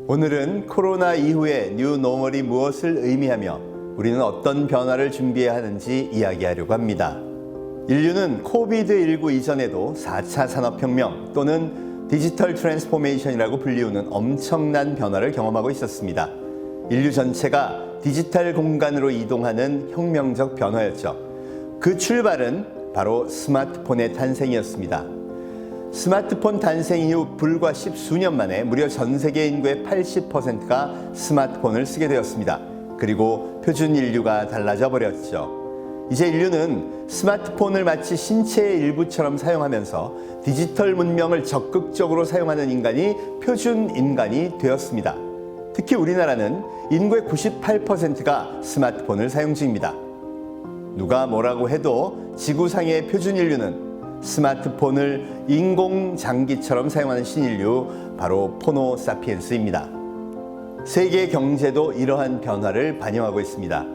오늘은 코로나 이후의 뉴 노멀이 무엇을 의미하며 우리는 어떤 변화를 준비해야 하는지 이야기하려고 합니다. 인류는 코비드19 이전에도 4차 산업혁명 또는 디지털 트랜스포메이션이라고 불리우는 엄청난 변화를 경험하고 있었습니다. 인류 전체가 디지털 공간으로 이동하는 혁명적 변화였죠. 그 출발은 바로 스마트폰의 탄생이었습니다. 스마트폰 탄생 이후 불과 10수년 만에 무려 전 세계 인구의 80%가 스마트폰을 쓰게 되었습니다. 그리고 표준 인류가 달라져 버렸죠. 이제 인류는 스마트폰을 마치 신체의 일부처럼 사용하면서 디지털 문명을 적극적으로 사용하는 인간이 표준 인간이 되었습니다. 특히 우리나라는 인구의 98%가 스마트폰을 사용 중입니다. 누가 뭐라고 해도 지구상의 표준 인류는 스마트폰을 인공장기처럼 사용하는 신인류, 바로 포노사피엔스입니다. 세계 경제도 이러한 변화를 반영하고 있습니다.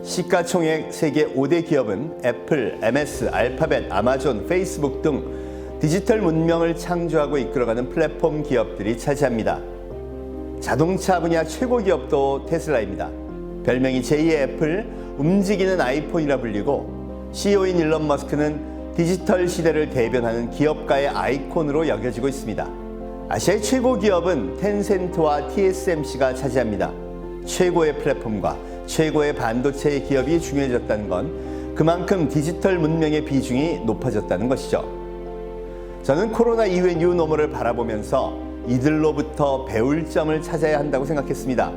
시가총액 세계 5대 기업은 애플, MS, 알파벳, 아마존, 페이스북 등 디지털 문명을 창조하고 이끌어가는 플랫폼 기업들이 차지합니다. 자동차 분야 최고 기업도 테슬라입니다. 별명이 제2의 애플, 움직이는 아이폰이라 불리고 CEO인 일론 머스크는 디지털 시대를 대변하는 기업가의 아이콘으로 여겨지고 있습니다. 아시아의 최고 기업은 텐센트와 TSMC가 차지합니다. 최고의 플랫폼과 최고의 반도체 기업이 중요해졌다는 건 그만큼 디지털 문명의 비중이 높아졌다는 것이죠. 저는 코로나 이후의 뉴 노멀을 바라보면서 이들로부터 배울 점을 찾아야 한다고 생각했습니다.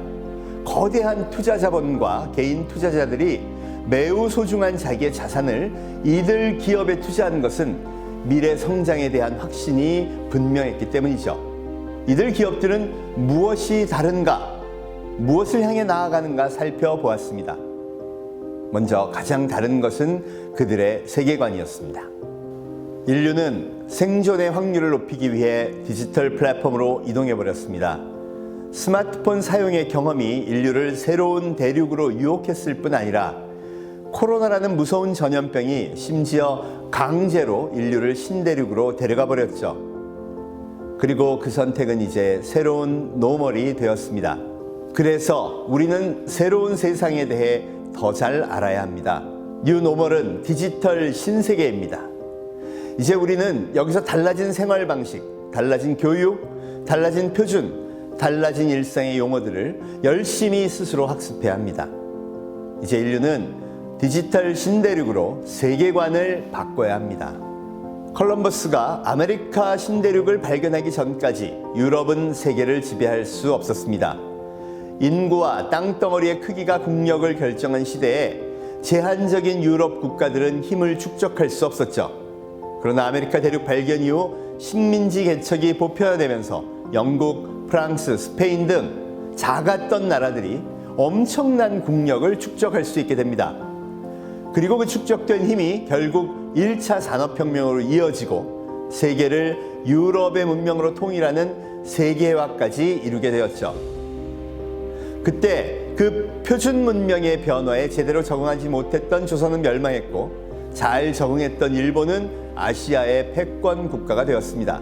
거대한 투자 자본과 개인 투자자들이 매우 소중한 자기의 자산을 이들 기업에 투자하는 것은 미래 성장에 대한 확신이 분명했기 때문이죠. 이들 기업들은 무엇이 다른가, 무엇을 향해 나아가는가 살펴보았습니다. 먼저 가장 다른 것은 그들의 세계관이었습니다. 인류는 생존의 확률을 높이기 위해 디지털 플랫폼으로 이동해버렸습니다. 스마트폰 사용의 경험이 인류를 새로운 대륙으로 유혹했을 뿐 아니라 코로나라는 무서운 전염병이 심지어 강제로 인류를 신대륙으로 데려가 버렸죠. 그리고 그 선택은 이제 새로운 노멀이 되었습니다. 그래서 우리는 새로운 세상에 대해 더 잘 알아야 합니다. 뉴 노멀은 디지털 신세계입니다. 이제 우리는 여기서 달라진 생활 방식, 달라진 교육, 달라진 표준, 달라진 일상의 용어들을 열심히 스스로 학습해야 합니다. 이제 인류는 디지털 신대륙으로 세계관을 바꿔야 합니다. 콜럼버스가 아메리카 신대륙을 발견하기 전까지 유럽은 세계를 지배할 수 없었습니다. 인구와 땅덩어리의 크기가 국력을 결정한 시대에 제한적인 유럽 국가들은 힘을 축적할 수 없었죠. 그러나 아메리카 대륙 발견 이후 식민지 개척이 보편화되면서 영국, 프랑스, 스페인 등 작았던 나라들이 엄청난 국력을 축적할 수 있게 됩니다. 그리고 그 축적된 힘이 결국 1차 산업혁명으로 이어지고 세계를 유럽의 문명으로 통일하는 세계화까지 이루게 되었죠. 그때 그 표준 문명의 변화에 제대로 적응하지 못했던 조선은 멸망했고 잘 적응했던 일본은 아시아의 패권 국가가 되었습니다.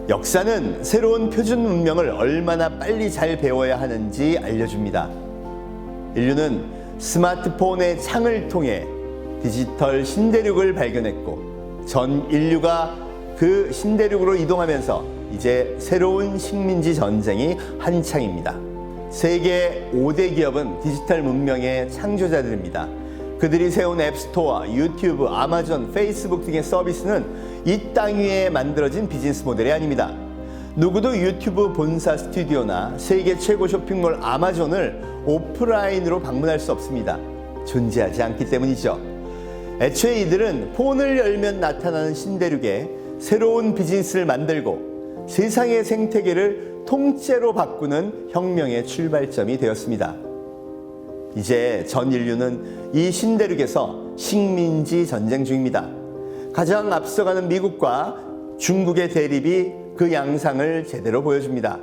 역사는 새로운 표준 문명을 얼마나 빨리 잘 배워야 하는지 알려줍니다. 인류는 스마트폰의 창을 통해 디지털 신대륙을 발견했고 전 인류가 그 신대륙으로 이동하면서 이제 새로운 식민지 전쟁이 한창입니다. 세계 5대 기업은 디지털 문명의 창조자들입니다. 그들이 세운 앱스토어, 유튜브, 아마존, 페이스북 등의 서비스는 이 땅 위에 만들어진 비즈니스 모델이 아닙니다. 누구도 유튜브 본사 스튜디오나 세계 최고 쇼핑몰 아마존을 오프라인으로 방문할 수 없습니다. 존재하지 않기 때문이죠. 애초에 이들은 폰을 열면 나타나는 신대륙에 새로운 비즈니스를 만들고 세상의 생태계를 통째로 바꾸는 혁명의 출발점이 되었습니다. 이제 전 인류는 이 신대륙에서 식민지 전쟁 중입니다. 가장 앞서가는 미국과 중국의 대립이 그 양상을 제대로 보여줍니다.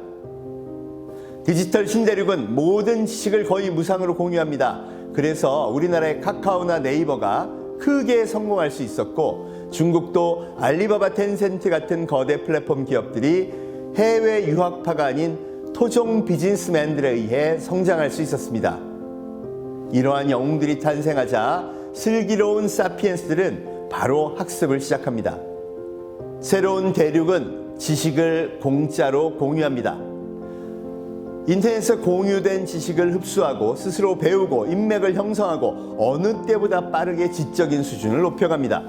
디지털 신대륙은 모든 지식을 거의 무상으로 공유합니다. 그래서 우리나라의 카카오나 네이버가 크게 성공할 수 있었고, 중국도 알리바바, 텐센트 같은 거대 플랫폼 기업들이 해외 유학파가 아닌 토종 비즈니스맨들에 의해 성장할 수 있었습니다. 이러한 영웅들이 탄생하자 슬기로운 사피엔스들은 바로 학습을 시작합니다. 새로운 대륙은 지식을 공짜로 공유합니다. 인터넷에서 공유된 지식을 흡수하고 스스로 배우고 인맥을 형성하고 어느 때보다 빠르게 지적인 수준을 높여갑니다.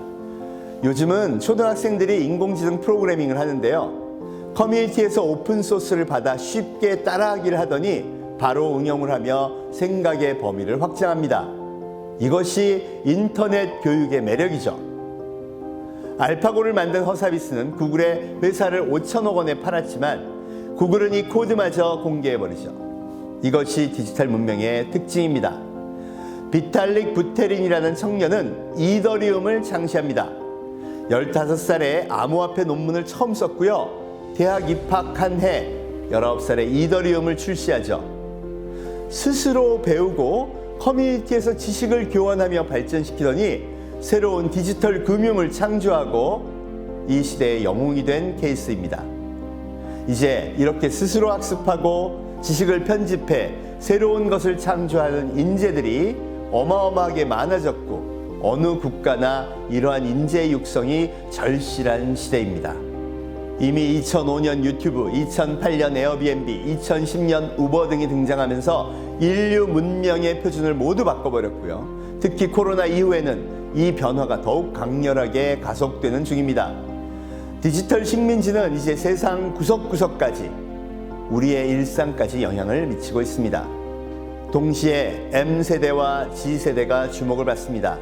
요즘은 초등학생들이 인공지능 프로그래밍을 하는데요. 커뮤니티에서 오픈소스를 받아 쉽게 따라하기를 하더니 바로 응용을 하며 생각의 범위를 확장합니다. 이것이 인터넷 교육의 매력이죠. 알파고를 만든 허사비스는 구글의 회사를 5천억 원에 팔았지만 구글은 이 코드마저 공개해버리죠. 이것이 디지털 문명의 특징입니다. 비탈릭 부테린이라는 청년은 이더리움을 창시합니다. 15살에 암호화폐 논문을 처음 썼고요. 대학 입학한 해 19살에 이더리움을 출시하죠. 스스로 배우고 커뮤니티에서 지식을 교환하며 발전시키더니 새로운 디지털 금융을 창조하고 이 시대의 영웅이 된 케이스입니다. 이제 이렇게 스스로 학습하고 지식을 편집해 새로운 것을 창조하는 인재들이 어마어마하게 많아졌고, 어느 국가나 이러한 인재 육성이 절실한 시대입니다. 이미 2005년 유튜브, 2008년 에어비앤비, 2010년 우버 등이 등장하면서 인류 문명의 표준을 모두 바꿔버렸고요. 특히 코로나 이후에는 이 변화가 더욱 강렬하게 가속되는 중입니다. 디지털 식민지는 이제 세상 구석구석까지, 우리의 일상까지 영향을 미치고 있습니다. 동시에 M세대와 G세대가 주목을 받습니다.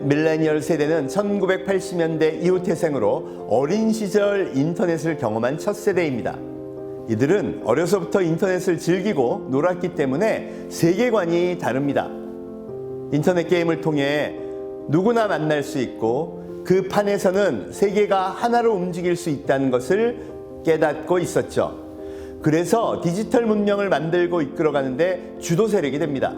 밀레니얼 세대는 1980년대 이후 태생으로 어린 시절 인터넷을 경험한 첫 세대입니다. 이들은 어려서부터 인터넷을 즐기고 놀았기 때문에 세계관이 다릅니다. 인터넷 게임을 통해 누구나 만날 수 있고 그 판에서는 세계가 하나로 움직일 수 있다는 것을 깨닫고 있었죠. 그래서 디지털 문명을 만들고 이끌어가는데 주도 세력이 됩니다.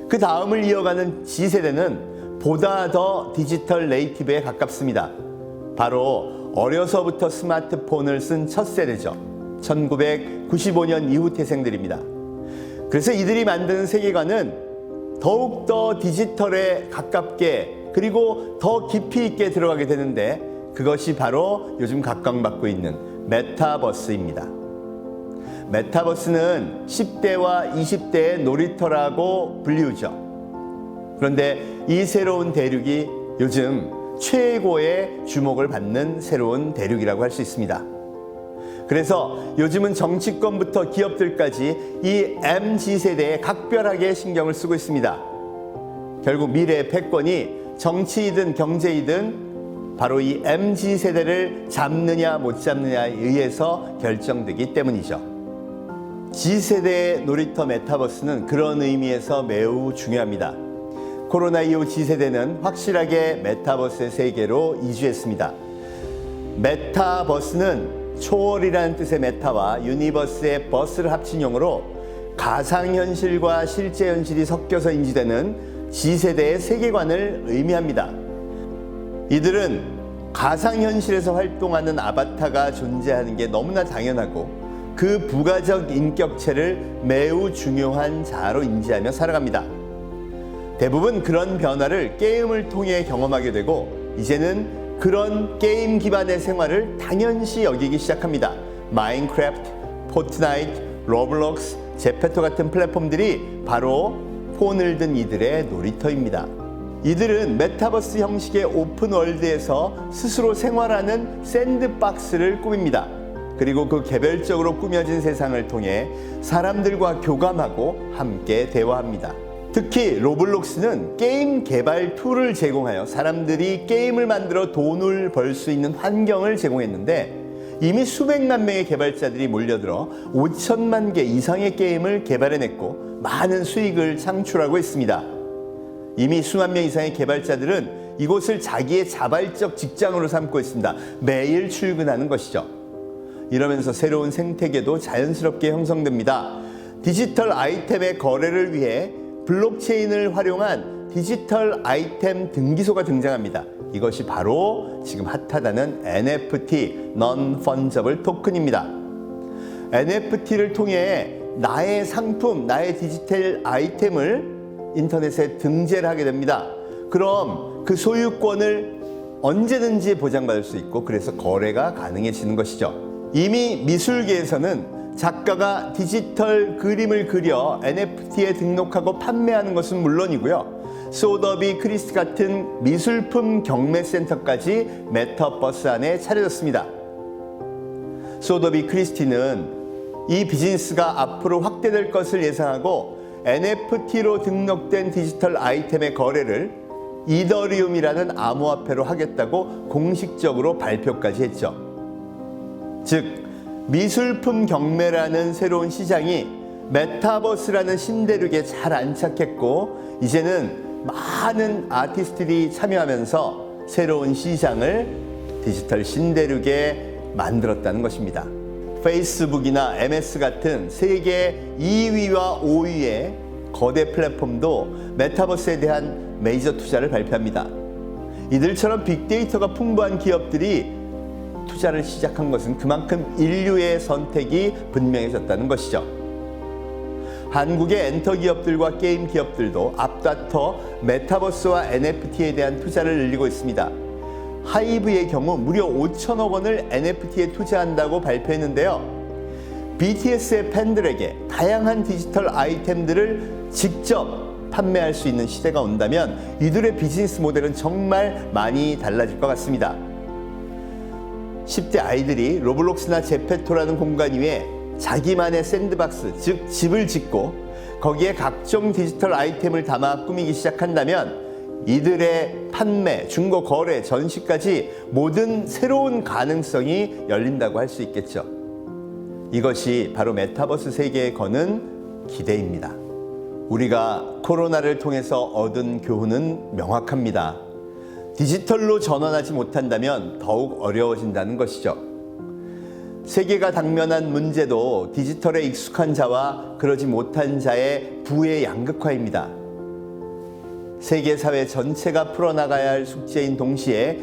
그 다음을 이어가는 G세대는 보다 더 디지털 네이티브에 가깝습니다. 바로 어려서부터 스마트폰을 쓴 첫 세대죠. 1995년 이후 태생들입니다. 그래서 이들이 만드는 세계관은 더욱더 디지털에 가깝게 그리고 더 깊이 있게 들어가게 되는데, 그것이 바로 요즘 각광받고 있는 메타버스입니다. 메타버스는 10대와 20대의 놀이터라고 불리우죠. 그런데 이 새로운 대륙이 요즘 최고의 주목을 받는 새로운 대륙이라고 할 수 있습니다. 그래서 요즘은 정치권부터 기업들까지 이 MZ세대에 각별하게 신경을 쓰고 있습니다. 결국 미래의 패권이 정치이든 경제이든 바로 이 MZ세대를 잡느냐 못 잡느냐에 의해서 결정되기 때문이죠. G세대의 놀이터 메타버스는 그런 의미에서 매우 중요합니다. 코로나 이후 G세대는 확실하게 메타버스의 세계로 이주했습니다. 메타버스는 초월이라는 뜻의 메타와 유니버스의 버스를 합친 용어로 가상현실과 실제 현실이 섞여서 인지되는 G세대의 세계관을 의미합니다. 이들은 가상현실에서 활동하는 아바타가 존재하는 게 너무나 당연하고 그 부가적 인격체를 매우 중요한 자아로 인지하며 살아갑니다. 대부분 그런 변화를 게임을 통해 경험하게 되고 이제는 그런 게임 기반의 생활을 당연시 여기기 시작합니다. 마인크래프트, 포트나이트, 로블록스, 제페토 같은 플랫폼들이 바로 폰을 든 이들의 놀이터입니다. 이들은 메타버스 형식의 오픈월드에서 스스로 생활하는 샌드박스를 꾸밉니다. 그리고 그 개별적으로 꾸며진 세상을 통해 사람들과 교감하고 함께 대화합니다. 특히 로블록스는 게임 개발 툴을 제공하여 사람들이 게임을 만들어 돈을 벌 수 있는 환경을 제공했는데, 이미 수백만 명의 개발자들이 몰려들어 5천만 개 이상의 게임을 개발해냈고 많은 수익을 창출하고 있습니다. 이미 수만 명 이상의 개발자들은 이곳을 자기의 자발적 직장으로 삼고 있습니다. 매일 출근하는 것이죠. 이러면서 새로운 생태계도 자연스럽게 형성됩니다. 디지털 아이템의 거래를 위해 블록체인을 활용한 디지털 아이템 등기소가 등장합니다. 이것이 바로 지금 핫하다는 NFT, Non-Fungible 토큰입니다. NFT를 통해 나의 상품, 나의 디지털 아이템을 인터넷에 등재를 하게 됩니다. 그럼 그 소유권을 언제든지 보장받을 수 있고 그래서 거래가 가능해지는 것이죠. 이미 미술계에서는 작가가 디지털 그림을 그려 NFT에 등록하고 판매하는 것은 물론이고요. 소더비 크리스 같은 미술품 경매센터까지 메타버스 안에 차려졌습니다. 소더비 크리스티는 이 비즈니스가 앞으로 확대될 것을 예상하고 NFT로 등록된 디지털 아이템의 거래를 이더리움이라는 암호화폐로 하겠다고 공식적으로 발표까지 했죠. 즉, 미술품 경매라는 새로운 시장이 메타버스라는 신대륙에 잘 안착했고 이제는 많은 아티스트들이 참여하면서 새로운 시장을 디지털 신대륙에 만들었다는 것입니다. 페이스북이나 MS 같은 세계 2위와 5위의 거대 플랫폼도 메타버스에 대한 메이저 투자를 발표합니다. 이들처럼 빅데이터가 풍부한 기업들이 투자를 시작한 것은 그만큼 인류의 선택이 분명해졌다는 것이죠. 한국의 엔터 기업들과 게임 기업들도 앞다퉈 메타버스와 NFT에 대한 투자를 늘리고 있습니다. 하이브의 경우 무려 5천억 원을 NFT에 투자한다고 발표했는데요. BTS의 팬들에게 다양한 디지털 아이템들을 직접 판매할 수 있는 시대가 온다면 이들의 비즈니스 모델은 정말 많이 달라질 것 같습니다. 10대 아이들이 로블록스나 제페토라는 공간 위에 자기만의 샌드박스, 즉 집을 짓고 거기에 각종 디지털 아이템을 담아 꾸미기 시작한다면 이들의 판매, 중고, 거래, 전시까지 모든 새로운 가능성이 열린다고 할 수 있겠죠. 이것이 바로 메타버스 세계에 거는 기대입니다. 우리가 코로나를 통해서 얻은 교훈은 명확합니다. 디지털로 전환하지 못한다면 더욱 어려워진다는 것이죠. 세계가 당면한 문제도 디지털에 익숙한 자와 그러지 못한 자의 부의 양극화입니다. 세계 사회 전체가 풀어나가야 할 숙제인 동시에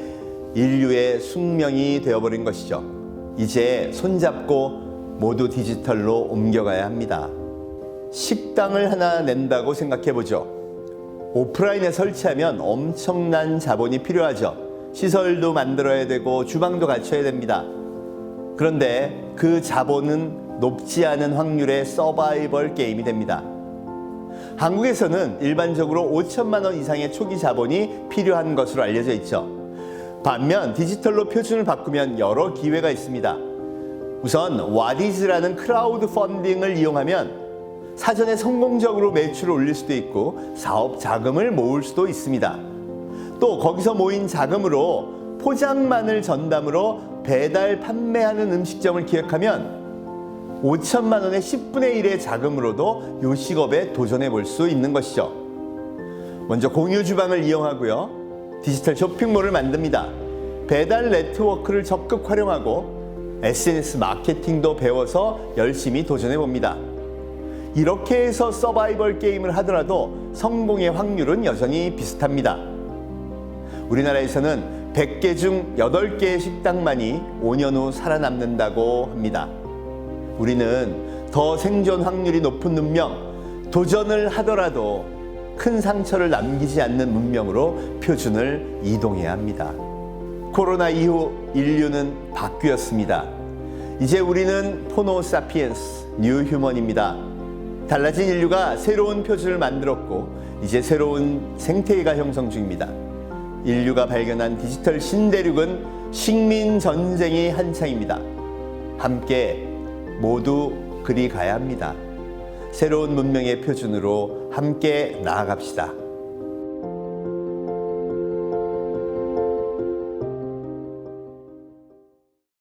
인류의 숙명이 되어버린 것이죠. 이제 손잡고 모두 디지털로 옮겨가야 합니다. 식당을 하나 낸다고 생각해보죠. 오프라인에 설치하면 엄청난 자본이 필요하죠. 시설도 만들어야 되고 주방도 갖춰야 됩니다. 그런데 그 자본은 높지 않은 확률의 서바이벌 게임이 됩니다. 한국에서는 일반적으로 5천만 원 이상의 초기 자본이 필요한 것으로 알려져 있죠. 반면 디지털로 표준을 바꾸면 여러 기회가 있습니다. 우선 와디즈라는 크라우드 펀딩을 이용하면 사전에 성공적으로 매출을 올릴 수도 있고 사업 자금을 모을 수도 있습니다. 또 거기서 모인 자금으로 포장마늘 전담으로 배달 판매하는 음식점을 기획하면 5천만 원의 10분의 1의 자금으로도 요식업에 도전해 볼 수 있는 것이죠. 먼저 공유 주방을 이용하고요. 디지털 쇼핑몰을 만듭니다. 배달 네트워크를 적극 활용하고 SNS 마케팅도 배워서 열심히 도전해 봅니다. 이렇게 해서 서바이벌 게임을 하더라도 성공의 확률은 여전히 비슷합니다. 우리나라에서는 100개 중 8개의 식당만이 5년 후 살아남는다고 합니다. 우리는 더 생존 확률이 높은 문명, 도전을 하더라도 큰 상처를 남기지 않는 문명으로 표준을 이동해야 합니다. 코로나 이후 인류는 바뀌었습니다. 이제 우리는 호모 사피엔스, 뉴 휴먼입니다. 달라진 인류가 새로운 표준을 만들었고 이제 새로운 생태계가 형성 중입니다. 인류가 발견한 디지털 신대륙은 식민 전쟁이 한창입니다. 함께 모두 그리 가야 합니다. 새로운 문명의 표준으로 함께 나아갑시다.